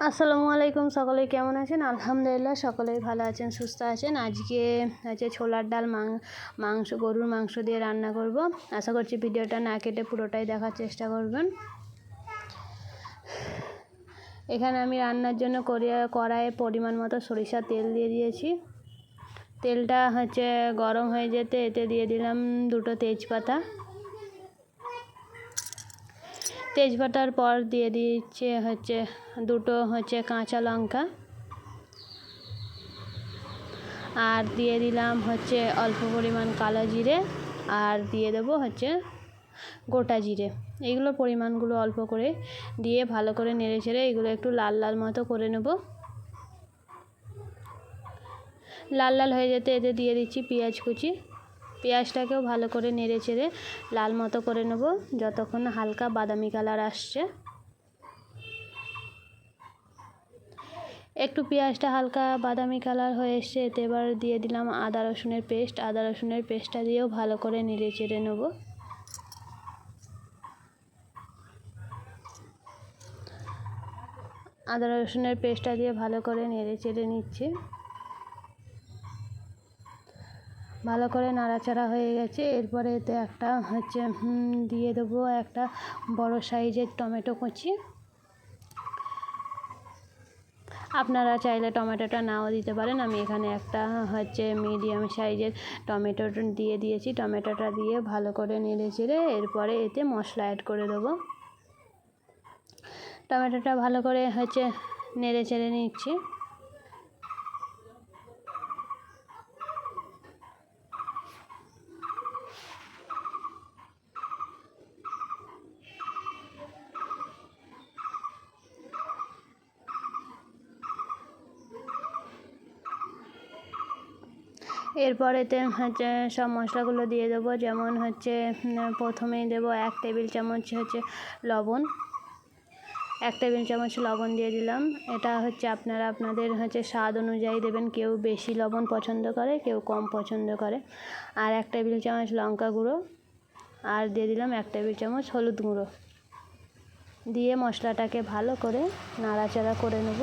আসসালামু আলাইকুম। সকলে কেমন আছেন? আলহামদুলিল্লাহ সকলেই ভালো আছেন, সুস্থ আছেন। আজকে হচ্ছে ছোলার ডাল মাংস গরুর মাংস দিয়ে রান্না করব। আশা করছি ভিডিওটা না কেটে পুরোটাই দেখার চেষ্টা করবেন। এখানে আমি রান্নার জন্য কড়াইয়ে পরিমাণ মতো সরিষার তেল দিয়ে দিয়েছি। তেলটা হচ্ছে গরম হয়ে যেতে এতে দিয়ে দিলাম দুটো তেজপাতার পর দিয়ে দিচ্ছে দুটো কাঁচা লঙ্কা, আর দিয়ে দিলাম অল্প পরিমাণ কালো জিরে, আর দিয়ে দেবো গোটা জিরে। এইগুলো পরিমাণগুলো অল্প করে দিয়ে ভালো করে নেড়ে চেড়ে এগুলো একটু লাল লাল মতো করে নেব। লাল লাল হয়ে যেতে এতে দিয়ে দিচ্ছি পেঁয়াজ কুচি। পেঁয়াজটাকেও ভালো করে নেড়ে চেড়ে লাল মতো করে নেব যতক্ষণ হালকা বাদামি কালার আসছে। একটু পেঁয়াজটা হালকা বাদামি কালার হয়ে এসছে, এতে এবার দিয়ে দিলাম আদা রসুনের পেস্ট। আদা রসুনের পেস্টটা দিয়েও ভালো করে নেড়ে চেড়ে নেব। আদা রসুনের পেস্টটা দিয়ে ভালো করে নেড়ে চেড়ে নিচ্ছি। ভালো করে নাড়াচাড়া হয়ে গেছে। এরপরে এতে দিয়ে দেবো একটা বড় সাইজের টমেটো কুচি। আপনারা চাইলে টমেটোটা নাও দিতে পারেন। আমি এখানে একটা মিডিয়াম সাইজের টমেটো দিয়ে দিয়েছি। টমেটোটা দিয়ে ভালো করে নেড়ে চেড়ে এরপরে এতে মশলা অ্যাড করে দেবো। টমেটোটা ভালো করে নেড়ে চেড়ে নিচ্ছি। এরপর এতে সব মশলাগুলো দিয়ে দেবো। যেমন প্রথমেই দেবো 1 টেবিল চামচ লবণ। 1 টেবিল চামচ লবণ দিয়ে দিলাম। এটা আপনারা আপনাদের স্বাদ অনুযায়ী দেবেন। কেউ বেশি লবণ পছন্দ করে, কেউ কম পছন্দ করে। আর 1 টেবিল চামচ লঙ্কা গুঁড়ো, আর দিয়ে দিলাম 1 টেবিল চামচ হলুদ গুঁড়ো। দিয়ে মশলাটাকে ভালো করে নাড়াচাড়া করে নেব।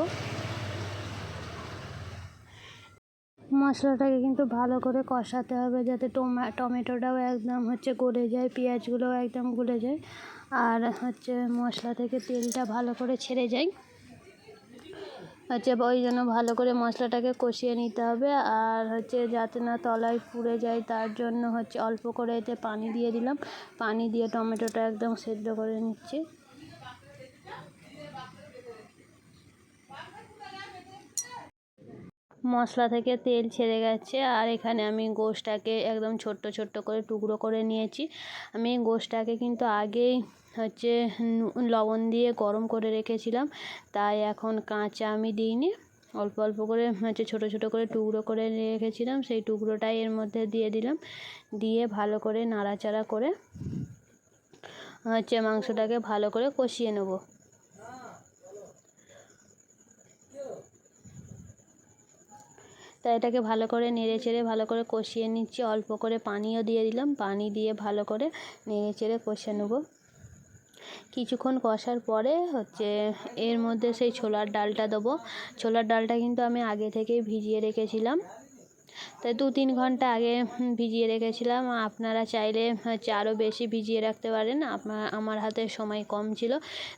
মশলাটাকে কিন্তু ভালো করে কষাতে হবে যাতে টমেটোটাও একদম গলে যায়, পেঁয়াজগুলোও একদম গলে যায়, আর মশলা থেকে তেলটা ভালো করে ছেড়ে যায়। ওই জন্য ভালো করে মশলাটাকে কষিয়ে নিতে হবে। আর যাতে না তলায় পুড়ে যায় তার জন্য অল্প করে এতে পানি দিয়ে দিলাম। পানি দিয়ে টমেটোটা একদম সেদ্ধ করে নিচ্ছি। মশলা থেকে তেল ছেড়ে গেছে, আর এখানে আমি গোশটাকে একদম ছোট্ট ছোট্ট করে টুকরো করে নিয়েছি। আমি গোশটাকে কিন্তু আগেই লবণ দিয়ে গরম করে রেখেছিলাম, তাই এখন কাঁচা আমি দিইনি। অল্প অল্প করে ছোট ছোট করে টুকরো করে রেখেছিলাম, সেই টুকরোটাই এর মধ্যে দিয়ে দিলাম। দিয়ে ভালো করে নাড়াচাড়া করে মাংসটাকে ভালো করে কষিয়ে নেব। তাই এটাকে ভালো করে নেড়ে চেড়ে ভালো করে কষিয়ে নিচ্ছি। অল্প করে পানিও দিয়ে দিলাম। পানি দিয়ে ভালো করে নেড়ে চেড়ে কষিয়ে নেব। কিছুক্ষণ কষার পরে এর মধ্যে সেই ছোলার ডালটা দেবো। ছোলার ডালটা কিন্তু আমি আগে থেকেই ভিজিয়ে রেখেছিলাম, তাই 2-3 ঘন্টা আগে ভিজিয়ে রেখেছিলাম। আপনারা চাইলে আরও বেশি ভিজিয়ে রাখতে পারেন। আমার হাতে সময় কম ছিল,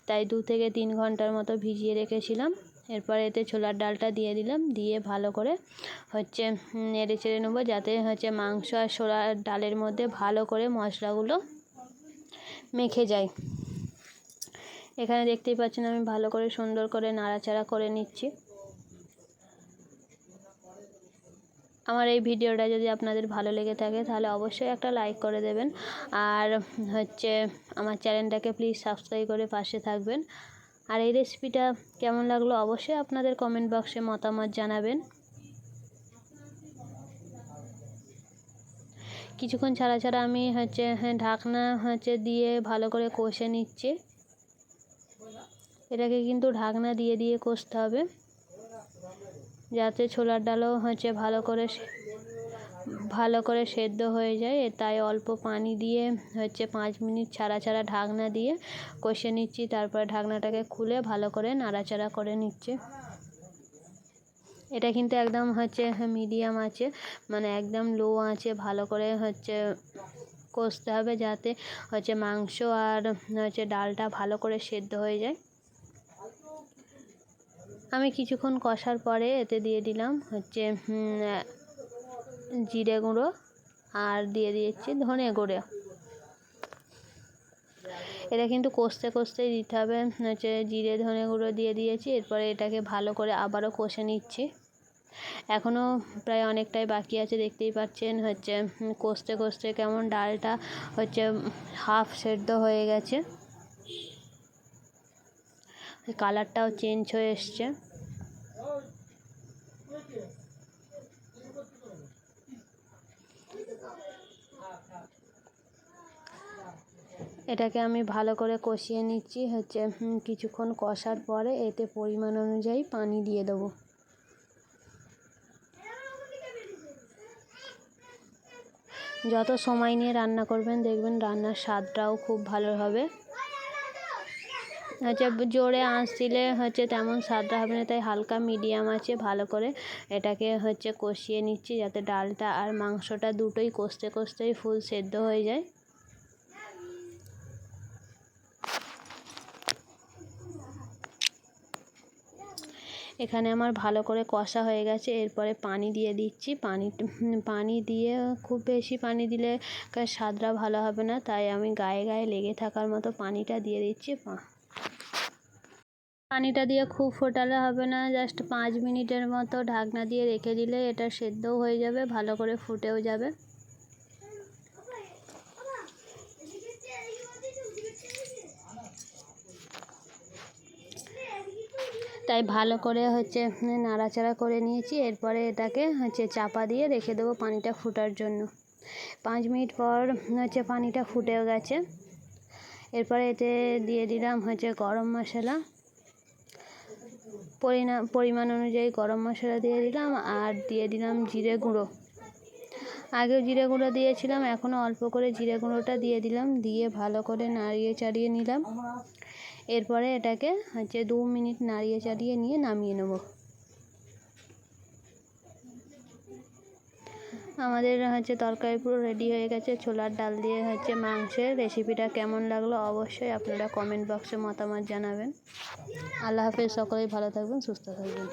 তাই 2 থেকে 3 ঘন্টার মতো ভিজিয়ে রেখেছিলাম। এরপর এতে ছোলার ডালটা দিয়ে দিলাম। দিয়ে ভালো করে নেড়ে চেড়ে নেবো যাতে মাংস আর ছোলার ডালের মধ্যে ভালো করে মশলাগুলো মেখে যায়। এখানে দেখতেই পাচ্ছেন আমি ভালো করে সুন্দর করে নাড়াচাড়া করে নিচ্ছি। আমার এই ভিডিওটা যদি আপনাদের ভালো লেগে থাকে তাহলে অবশ্যই একটা লাইক করে দেবেন, আর আমার চ্যানেলটাকে প্লিজ সাবস্ক্রাইব করে পাশে থাকবেন। আর এই রেসিপিটা কেমন লাগলো অবশ্যই আপনাদের কমেন্ট বক্সে মতামত জানাবেন। কিছুক্ষণ ছাড়া ছাড়া আমি ঢাকনা দিয়ে ভালো করে কষে নিচ্ছি। এটাকে কিন্তু ঢাকনা দিয়ে দিয়ে কষতে হবে যাতে ছোলার ডালও ভালো করে ভালো করে সেদ্ধ হয়ে যায়, তাই অল্প পানি দিয়ে 5 মিনিট ছাড়া ছাড়া ঢাকনা দিয়ে কষে নিচ্ছি। তারপর ঢাকনাটাকে খুলে ভালো করে নাড়াচাড়া করে নিচ্ছি। এটা কিন্তু একদম মিডিয়াম আছে, মানে একদম লো আঁচে ভালো করে কষতে হবে, যাতে মাংস আর ডালটা ভালো করে সেদ্ধ হয়ে যায়। আমি কিছুক্ষণ কষার পরে এতে দিয়ে দিলাম জিরে গুঁড়ো আর দিয়ে দিয়েছি ধনে গুঁড়ো। এটা কিন্তু কষতে কষতেই দিতে হবে। জিরে ধনে গুঁড়ো দিয়ে দিয়েছি। এরপরে এটাকে ভালো করে আবারও কষে নিচ্ছি। এখনও প্রায় অনেকটাই বাকি আছে, দেখতেই পাচ্ছেন কষতে কষতে কেমন ডালটা হাফ সেদ্ধ হয়ে গেছে, কালারটাও চেঞ্জ হয়ে এসছে। এটাকে আমি ভালো করে কষিয়ে নিচ্ছি। কিছুক্ষণ কষার পরে এতে পরিমাণ অনুযায়ী পানি দিয়ে দেবো। যত সময় নিয়ে রান্না করবেন দেখবেন রান্নার স্বাদটাও খুব ভালো হবে। জোরে আঁচ দিলে তেমন স্বাদটা হবে না, তাই হালকা মিডিয়াম আছে ভালো করে এটাকে কষিয়ে নিচ্ছি, যাতে ডালটা আর মাংসটা দুটোই কষতে কষতেই ফুল সেদ্ধ হয়ে যায়। এখানে আমার ভালো করে কষা হয়ে গেছে। এরপরে পানি দিয়ে দিচ্ছি। পানি দিয়ে খুব বেশি পানি দিলে স্বাদটা ভালো হবে না, তাই আমি গায়ে গায়ে লেগে থাকার মতো পানিটা দিয়ে দিচ্ছি। পানিটা দিয়ে খুব ফোটালে হবে না, জাস্ট 5 মিনিটের মতো ঢাকনা দিয়ে রেখে দিলে এটা সেদ্ধও হয়ে যাবে, ভালো করে ফুটেও যাবে। তাই ভালো করে নাড়াচাড়া করে নিয়েছি। এরপরে এটাকে চাপা দিয়ে রেখে দেবো পানিটা ফোটার জন্য। 5 মিনিট পর পানিটা ফুটেও গেছে। এরপরে এতে দিয়ে দিলাম গরম মশলা, পরিমাণ অনুযায়ী গরম মশলা দিয়ে দিলাম, আর দিয়ে দিলাম জিরে গুঁড়ো। আগেও জিরে গুঁড়ো দিয়েছিলাম, এখনও অল্প করে জিরে গুঁড়োটা দিয়ে দিলাম, দিয়ে ভালো করে নাড়িয়ে চাড়িয়ে নিলাম। এরপরে এটাকে 2 মিনিট নাড়িয়ে চাড়িয়ে নিয়ে নামিয়ে নেব। আমাদের তরকারি পুরো রেডি হয়ে গেছে। ছোলার ডাল দিয়ে মাংসের রেসিপিটা কেমন লাগলো অবশ্যই আপনারা কমেন্ট বক্সে মতামত জানাবেন। আল্লাহ হাফেজ, সকলেই ভালো থাকবেন, সুস্থ থাকবেন।